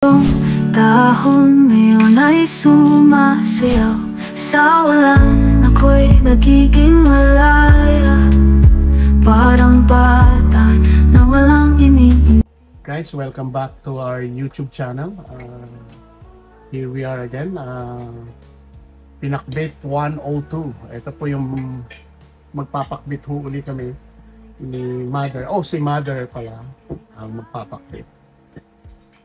Dahon ngayon ay sumasayaw sa ulan, ako'y nagiging malaya, parang bata na walang iniintindi. Guys, welcome back to our YouTube channel. Here we are again. Pinakbit 102. Ito po yung magpapakbit ho uli kami ni Mother. Oh, si Mother pala ang magpapakbit.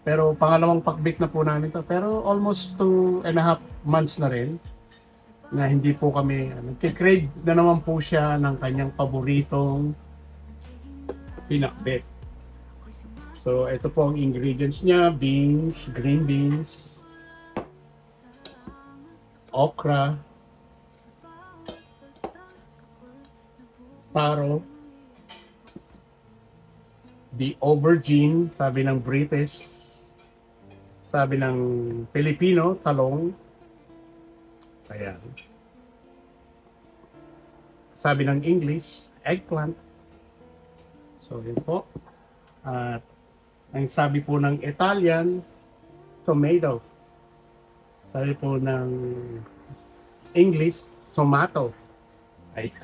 Pero pangalawang pakbit na po namin to. Pero almost 2.5 months na rin na hindi po kami nagkikrave na naman po siya ng kanyang paboritong pinakbit. So ito po ang ingredients niya: beans, green beans, okra, taro, the aubergine, sabi ng British, sabi ng Pilipino, talong. Ayan. Sabi ng English, eggplant. So yun po. At ang sabi po ng Italian, tomato. Sabi po ng English, tomato. Ay.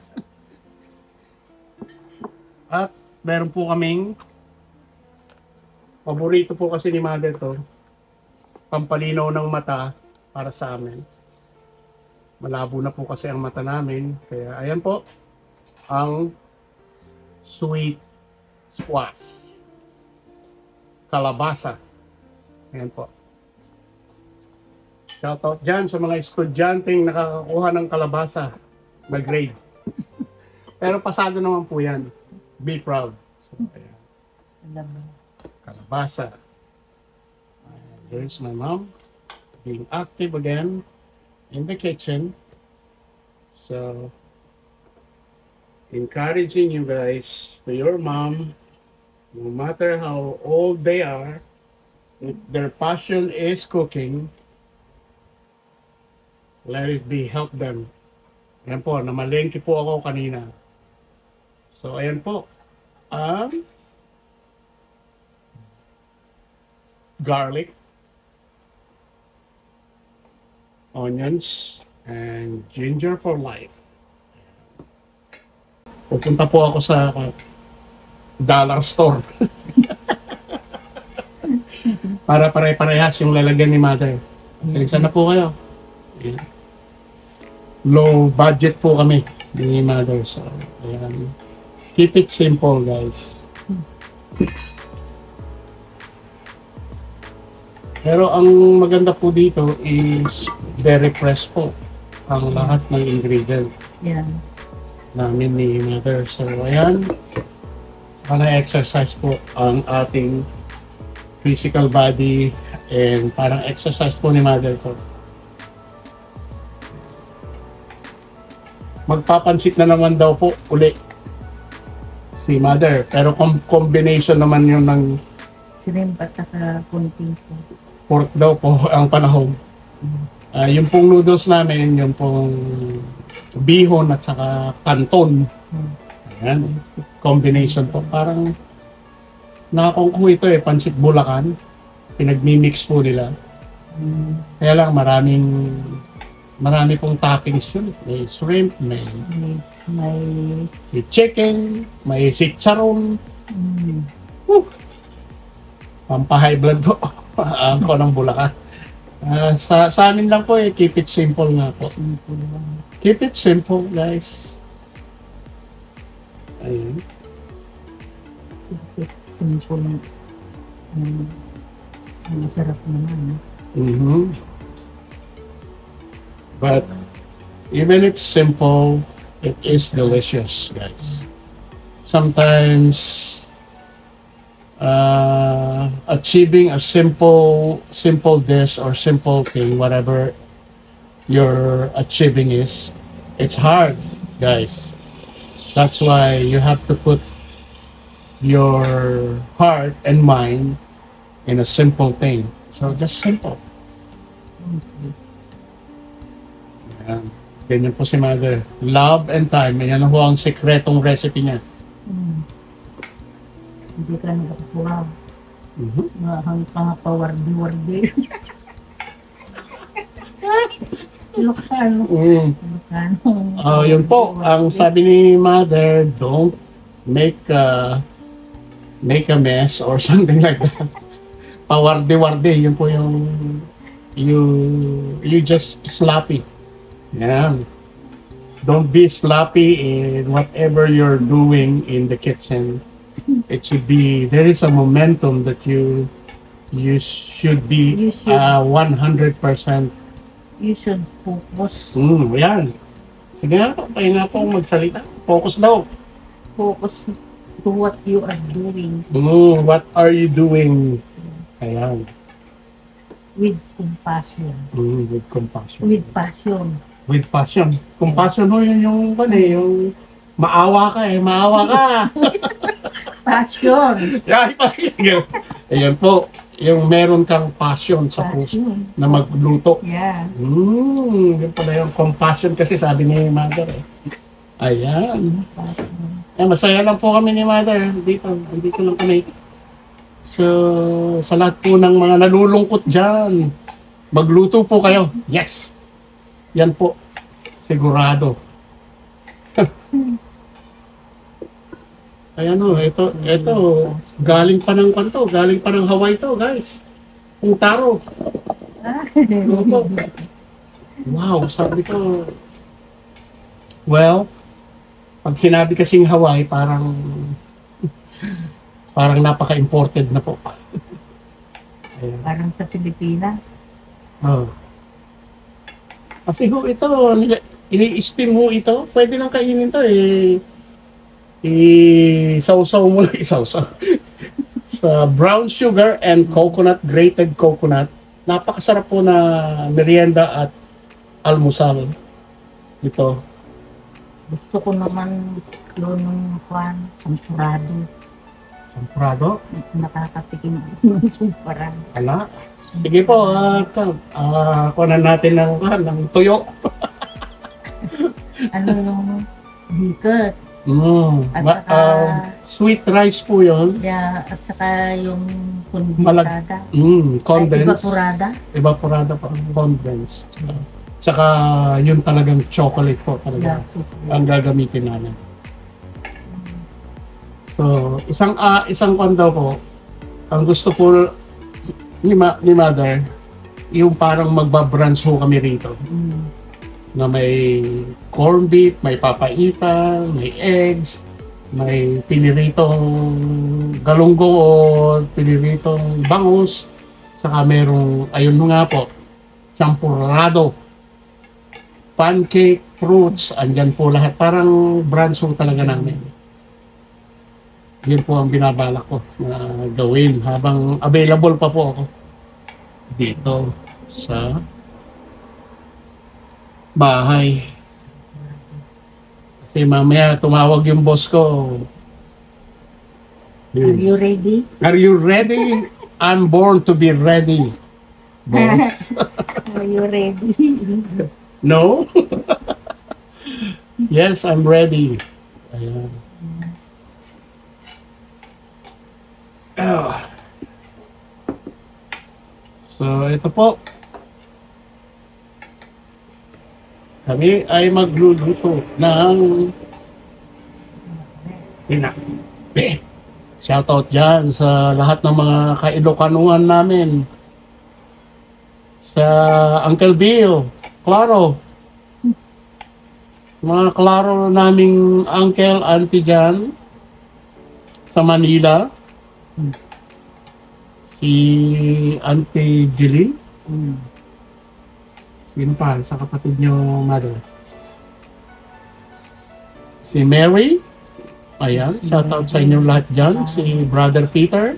At meron po kaming paborito po kasi ni Mother to, pampalinaw ng mata para sa amin. Malabo na po kasi ang mata namin. Kaya ayan po ang sweet squash. Kalabasa. Ayan po. Shoutout dyan sa mga estudyanteng nakakakuha ng kalabasa na grade. Pero pasado naman po yan. Be proud. So, ayan. Kalabasa. There's my mom being active again in the kitchen. So, encouraging you guys to your mom, no matter how old they are, if their passion is cooking, let it be, help them. Ayan po, namalengke po ako kanina. So, ayan po. Garlic, onions, and ginger for life. Pupunta po ako sa dollar store para pare-parehas yung lalagyan ni Mother. Sensya na po kayo. Ayan. Low budget po kami ni Mother. So, ayan. Keep it simple, guys. Pero ang maganda po dito is very fresh po ang lahat ng ingredient namin ni Mother. So ayan, sana exercise po ang ating physical body and parang exercise po ni Mother po. Magpapansit na naman daw po uli si Mother, pero combination naman yun ng shrimp at saka kunting po. Pork daw po ang panahon. Yung pong noodles namin, yung pong bihon at saka canton. Ayan, combination po. Parang nakakongko ito pansit Bulacan. Pinagmi-mix po nila. Kaya lang marami pong toppings yun. May shrimp, may chicken, may chicharon. Pampahigh blood po. Ang ko ng Bulacan. Sa amin lang po keep it simple nga po. Keep it simple, guys. Ayun. Keep it simple. Masarap naman. But even it's simple, it is delicious, guys. Sometimes achieving a simple dish or simple thing, whatever you're achieving is, it's hard, guys. That's why you have to put your heart and mind in a simple thing. So just simple. Ayan. Ganyan po si Mother. Love and time. Yan po ang sekretong recipe niya. Hindi ka nagkakuha. Mhm. Mahang pawardi-wardi. Ilocano. Ilocano. Yun po, ang sabi ni Mother, don't make a mess or something like that. Pawarde-warde, yun po yung you just sloppy. Yan. Don't be sloppy in whatever you're doing in the kitchen. It should be, there is a momentum that you should be You should. 100%. You should focus. Yan. Sige nga po, kayo nga po magsalita. Focus daw. Focus to what you are doing What are you doing? Ayan. with compassion. With compassion. With passion. With passion. Compassion ho yun yung yung maawa ka maawa ka. Passion. Ayan po, yung meron kang passion sa puso Passion. na magluto. Yeah. Yun pala yung compassion kasi sabi ni Mother Ayan. Passion. Masaya lang po kami ni Mother dito lang kami. So, sa lahat po ng mga nalulungkot dyan, magluto po kayo. Yes! Yan po. Sigurado. Ayan o, ito, galing pa ng kanto, galing pa ng Hawaii to, guys. Kung taro. Opo. Wow, sabi ko. Well, pag sinabi kasing Hawaii, parang napaka-imported na po. Ayan. Parang sa Pilipinas. Oh. Kasi ho ito, ini-steam ho ito. Pwede lang kainin to Isawsaw mo lang, isawsaw. Sa brown sugar and coconut, grated coconut. Napakasarap po na merienda at almusal. Ito. Gusto ko naman yun ng kwan, sampurado. Sampurado? Nakakatikim ng sampurado. Ala. Sige po, kunan natin ng tuyo. Ano yung bigat? At saka, Sweet rice po yun. yeah, at saka yung kondensada. Condensed. Evaporada. Evaporada po. Condensed. Tsaka yun talagang chocolate po talaga. Ang gagamitin namin. So, isang kwan daw po, ang gusto po ni Mother, yung parang magbabrunch ho kami rito. Na may corned beef, may papaitan, may eggs, may piniritong galunggong o piniritong bangus, saka merong, ayun nga po, champurrado, pancake, fruits, andyan po lahat. Parang brunch ho talaga namin. Yan po ang binabalak ko na gawin habang available pa po ako dito sa bahay. Kasi mamaya tumawag yung boss ko. Are you ready? Are you ready? I'm born to be ready, boss. Are you ready? No? Yes, I'm ready. Ayan. So, ito po. Kami ay magluluto ng pinakbe. Shoutout dyan sa lahat ng mga kailokanuhan namin. Sa Uncle Bill, Claro. Mga Claro naming uncle, auntie dyan sa Manila. Si Auntie Jilly. Sino pa? Sa kapatid niyo, Mother? Si Mary. Ayan, shoutout sa inyo lahat dyan. Si Brother Peter.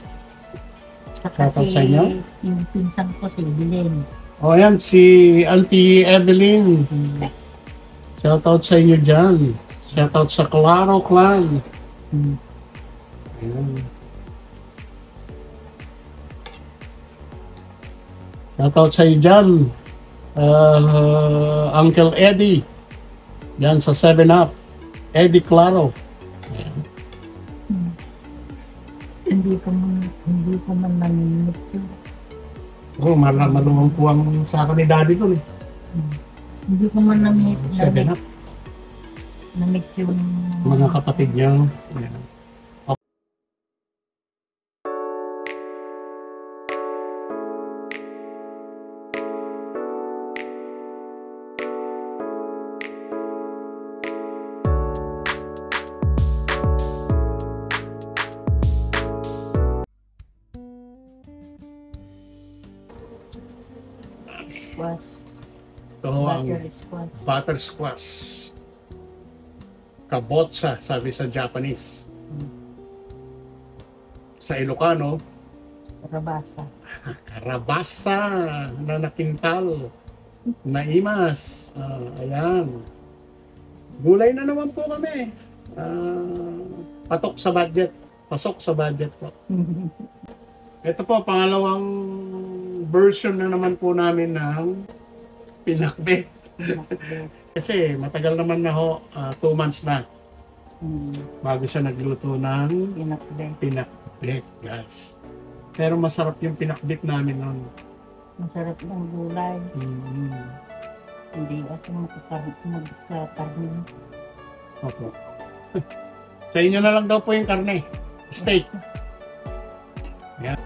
Shoutout sa inyo. Yung pinsan ko si Evelyn. O ayan, si Auntie Evelyn. Shoutout sa inyo dyan. Shoutout sa Claro Clan. Ayan. Shoutout sa inyo dyan. Uncle Eddie. Yan sa 7-Up. Eddie Claro. Ayan. Hindi hindi ko man naninip yun. Oo, maluwang po ang sa akin ni Daddy doon eh. Hindi ko man namit, 7 up. namit yung Mga kapatid niya. Ayan. squash, Ito ang butter squash. butter squash. Kabotsa, sabi sa Japanese. Sa Ilocano, Rabasa. karabasa na nakintal. Naimas. Ayan. Gulay na naman po kami. Patok sa budget. Pasok sa budget po. Ito po, pangalawang version na naman po namin ng pinakbet. Kasi matagal naman na ho, 2 months na bago siya nagluto ng Pinakbet. pinakbet, guys. Pero masarap yung pinakbet namin noon. Masarap ng gulay. Mm. Hindi ako magkakarni. Opo. Sa inyo na lang daw po yung karne. Steak. Yan.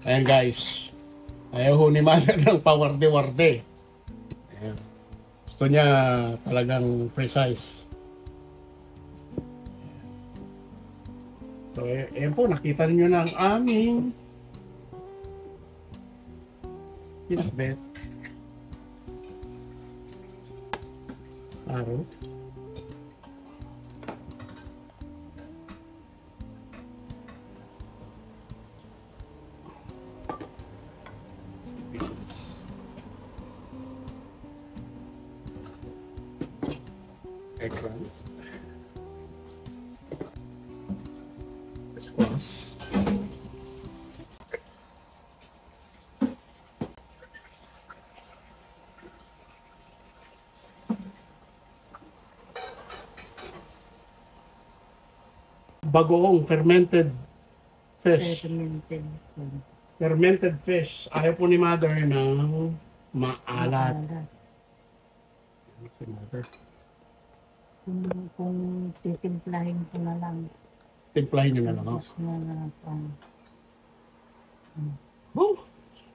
Ayan guys, ayaw ho ni Mother ng pawarde-warde. Ayan. Gusto niya talagang precise. So, ayan po, nakita niyo na ang aming pinakbet. Araw. Ekran. Squash. Bagoong fermented fish. Fermented fish. Ayaw po ni Mother ng maalat. Si Mother. Kung titimplahin ko na lang. Timplahin nyo na lang. Oh. Tapos na lang pang Oh,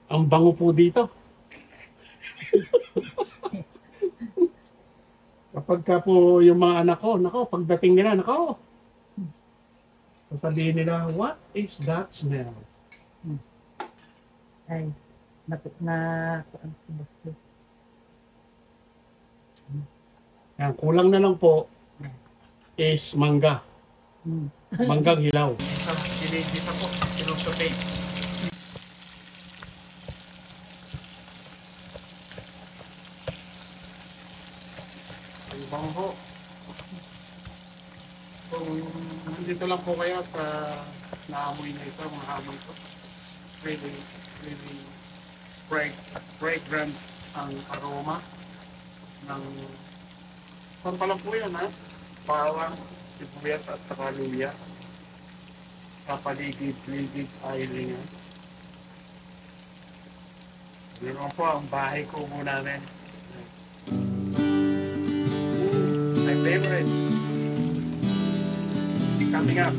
ang bango po dito. Kapag ka po yung mga anak ko, nako, pagdating nila, nako, sasabihin nila, what is that smell? ay na Yan, kulang na lang po is mangga. Hmm. Manggang hilaw. Ginigisa po, kinusotate. Ang bangho. Kung nandito lang po kayo at naamoy na ito, mga amoy ko. Really fragrant ang aroma ng saan pa lang po yun, ha? Bawang, sibuyas at saka luya. Sa paligid-ligid island yan. Yun naman po ang bahay ko muna namin. Yes. My favorite. Coming up.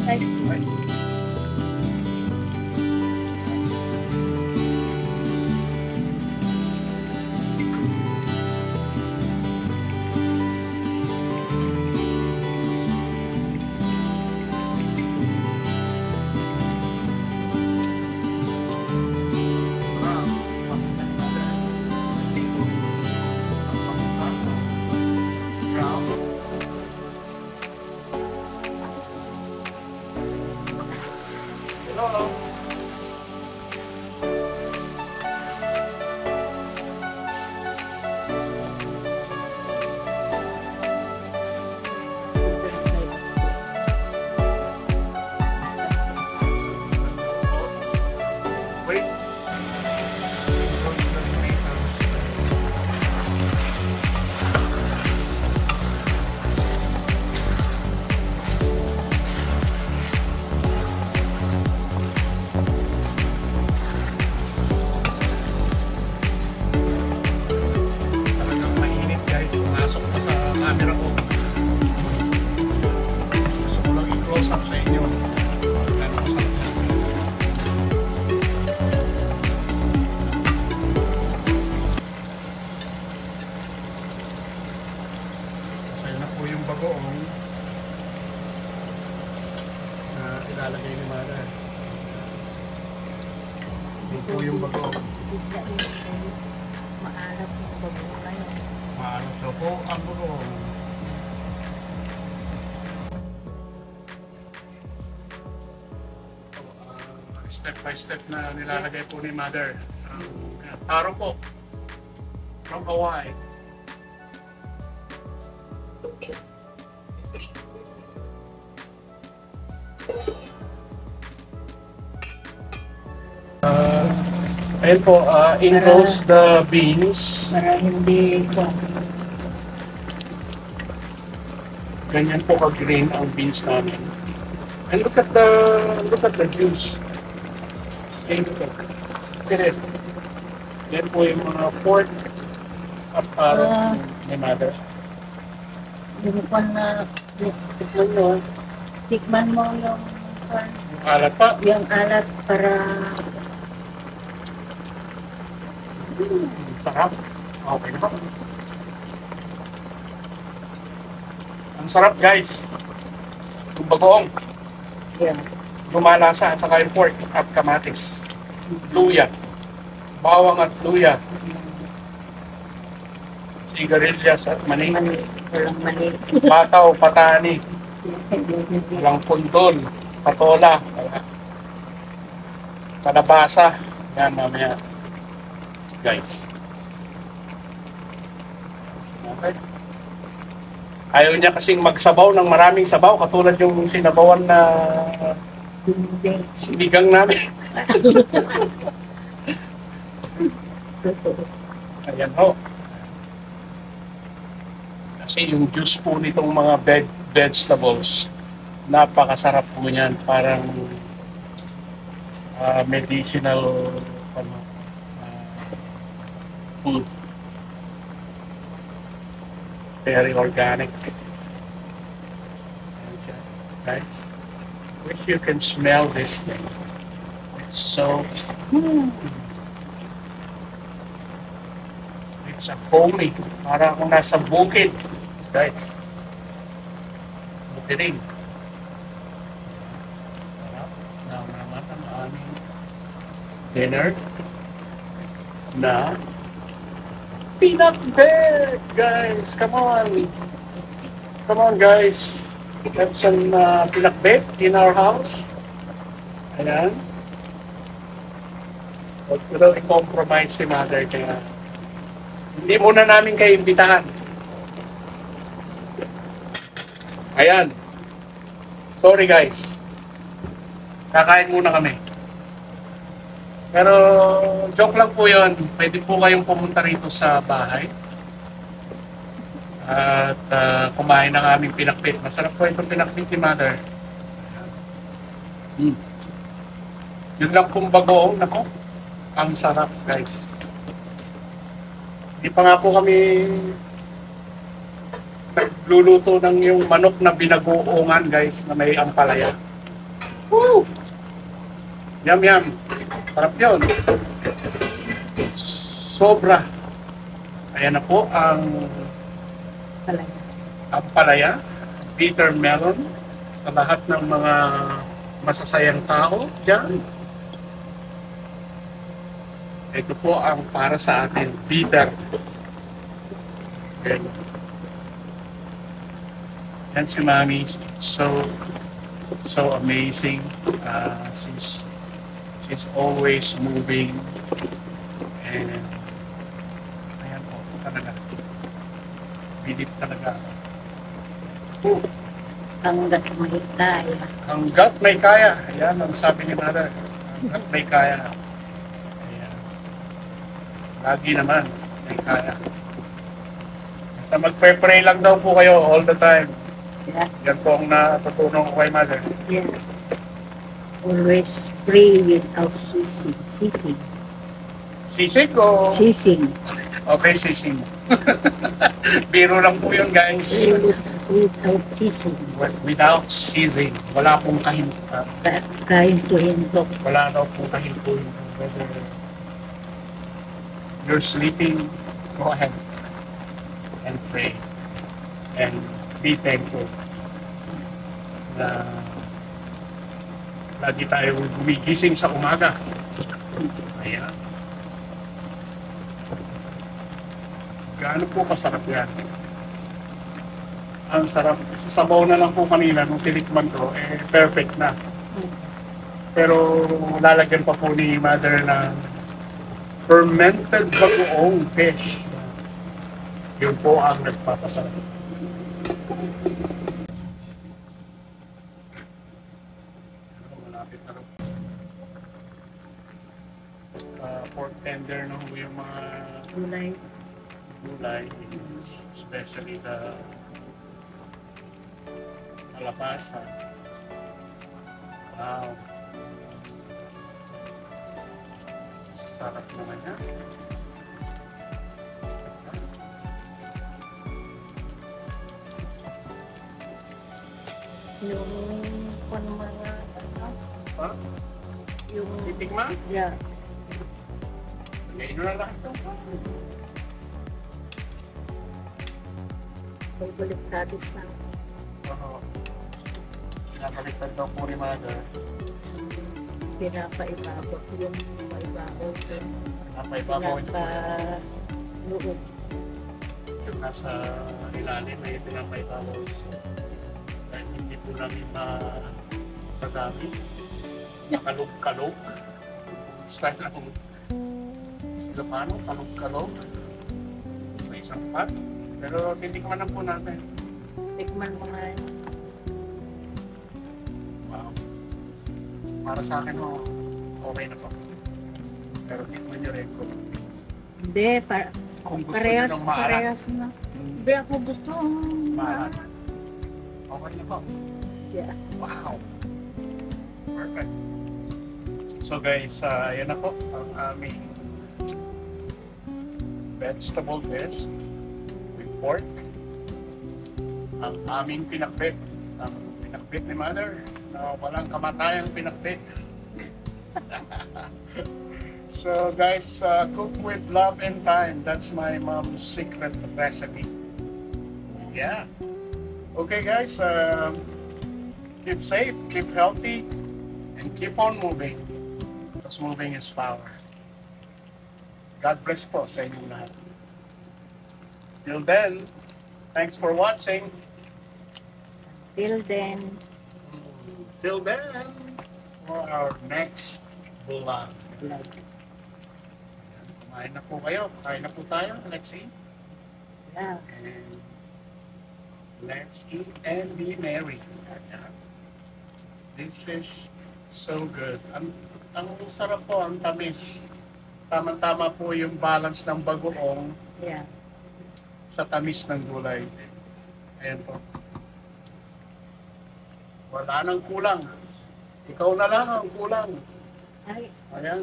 ay Right. Bigla din kayo. Maalat yung bago kayo. Maalat daw po ang burong. Step by step na nilalagay po ni Mother. Taro po. From Hawaii. Ayun po, in goes the beans. Para hindi ko. Ganyan po ka-green ang beans namin. And look at the juice. Ayun po. Look at it. Yan po yung mga pork at ni Mother. Yung kwan na tikman mo. Tikman mo yung kwan. Yung alat pa. Yung alat para Sarap. Okay na po. Ang sarap guys. Yung bagoong. yan. Lumalasa at saka yung pork at kamatis. Luya. Bawang at luya. Sigarilyas at mani. Mani. Walang mani. Pataw, patani. Walang pundol. Patola. Kalabasa. Yan mamaya. Guys. Okay. Ayaw niya kasing magsabaw ng maraming sabaw katulad yung sinabawan na Hindi. sinigang namin. Ayan ho. Kasi yung juice po nitong mga vegetables, napakasarap po niyan. Parang medicinal food. Very organic. Ayan siya. Guys, wish you can smell this thing. It's so it's a foamy. Para akong nasa bukid. Guys. Buti rin. Sarap. Now naman ang aming dinner na peanut bread, guys. Come on. Come on, guys. Have some peanut bread in our house. Ayan. Huwag ko daw i-compromise si Mother kaya hindi muna namin kayo imbitahan. Ayan. Sorry, guys. Kakain muna kami. Pero joke lang po yun. Pwede po kayong pumunta rito sa bahay. At kumain ng aming pinakbit. Masarap po itong pinakbit ni Mother. Yun lang pong bagoong. Nako, ang sarap guys. Hindi pa nga po kami nagluluto ng yung manok na binagoongan guys na may ampalaya. Woo! Yum yum. Sarap yun. Sobra. Ayan na po ang ampalaya, bitter melon sa lahat ng mga masasayang tao dyan. Ito po ang para sa atin, bitter. Ayan. Yan si Mami. So amazing. She's always moving. And ayan po, talaga. Bilip talaga. Hanggat may kaya. Hanggat may kaya. Ayan, ang sabi ni Mother. Hanggat may kaya. Ayan. Lagi naman, may kaya. Basta mag-pray lang daw po kayo all the time. Yeah. Yan po ang natutunan ko kay Mother. Yeah. Always pray without ceasing. Ceasing. Sisig o? Ceasing. Okay, sisig. Biro lang po yun, guys. Without ceasing. Without ceasing. Wala pong kahinto. Kahinto-hinto. Wala daw pong kahinto. Whether you're sleeping, go ahead and pray. And be thankful na lagi tayong gumigising sa umaga. Ayan. Gaano po kasarap yan. Ang sarap. Sa sabaw na lang po kanina, nung tinikman ko, perfect na. Pero lalagyan pa po ni Mother ng fermented bagoong fish. Yun po ang nagpapasarap. Malapit na rin. Pork tender na ho yung mga gulay, especially the kalabasa. Wow. Sarap naman yan. Yung kung mga ano, Ha? yung Titikman? yeah, Ngayon na lahat ito. may baliktadit na Oo. Pinabaliktad daw po ni Mother. pinapaibabot yung maibabaw ko. Napaibabaw ito po yan. Pinapaloob. Yung nasa ilalim ay pinapaibabaw. Dahil hindi po namin sa dami. Nakalog-kalog. Style ng Ilocano, kalog-kalog. Sa isang pot. Pero titikman na po natin. Tikman mo nga yun. Wow. Para sa akin ho, okay na po. Pero tikman nyo rin kung Hindi, gusto parehas, nyo ng maalat. parehas na. Hindi ako gusto. Maalat. Okay na po. Yeah. Wow. Perfect. So guys, yan na po ang aming vegetable dish with pork. Ang aming pinakbit. Ang pinakbit ni Mother na walang kamatayang pinakbit. So guys, cook with love and time. That's my mom's secret recipe. Yeah. Okay guys, keep safe, keep healthy, and keep on moving. Because moving is power. God bless po sa inyong lahat. Till then, thanks for watching. Till then, Till then, for our next vlog. vlog. Kumain na po kayo. Kain na po tayo. Let's eat. Yeah. And let's eat and be merry. This is so good. Ang sarap po, ang tamis. Tama-tama po yung balance ng bagoong Yeah. sa tamis ng gulay. Ayan po. Wala nang kulang. Ikaw na lang ang kulang. Ay, Ayan.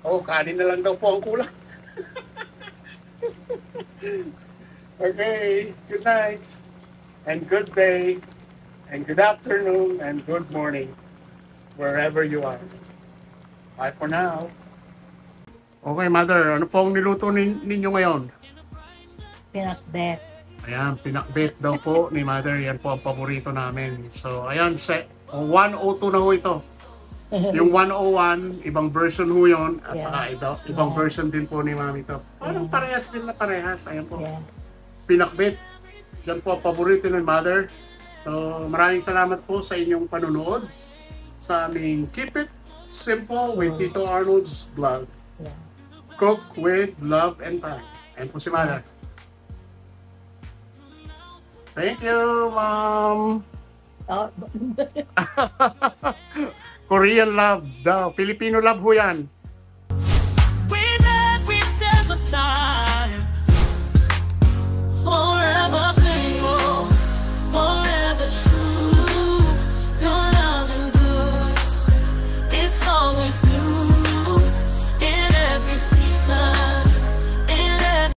Oh, kanin na lang daw po ang kulang. Okay, good night. And good day. And good afternoon. And good morning. Wherever you are. Bye for now. Okay, Mother. Ano po ang niluto ninyo ngayon? pinakbet. Ayan, pinakbet daw po ni Mother. Yan po ang paborito namin. So, ayan, 102 na ho ito. Yung 101, ibang version ho yun. At Yeah. saka ibang Yeah. version din po ni Mami to. Parang parehas din na parehas. Ayan po. Yeah. Pinakbet. Yan po ang paborito ni Mother. So, maraming salamat po sa inyong panunood sa aming Keep It Simple with Tito Arnold's vlog. Yeah. Cook with love and time. Ayan po si Mother. Thank you, Mom. Oh, Korean love daw. Filipino love ho yan.